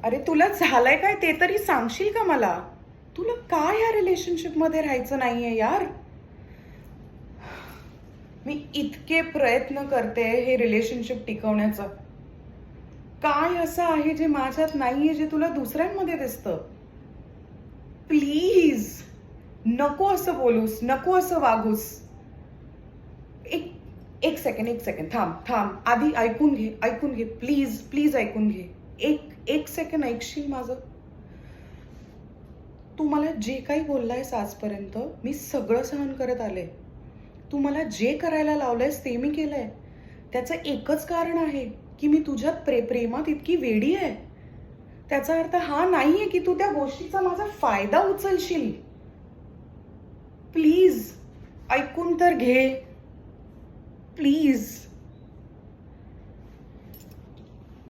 अरे तुला झालंय काय ते तरी सांगशील का मला? तुला काय या रिलेशनशिप मध्ये राहायचं नाहीये यार? मी इतके प्रयत्न करते हे रिलेशनशिप टिकवण्याचं. काय असं आहे जे माझ्यात नाहीये जे तुला दुसऱ्यांमध्ये दिसतं? प्लीज नको असं बोलूस, नको असं वागूस. एक एक सेकंड, एक सेकंड थांब थांब. आधी ऐकून घे प्लीज प्लीज ऐकून घे. एक एक सेकंड ऐकशील माझं? तू मला जे काही बोललायस आजपर्यंत मी सगळं सहन करत आले. तू मला जे करायला लावलंयस ते मी केलंय. त्याचं एकच कारण आहे की मी तुझ्यात प्रेमात इतकी वेडी आहे. त्याचा अर्थ हा नाहीये की तू त्या गोष्टीचा माझा फायदा उचलशील. प्लीज ऐकून तर घे. प्लीज.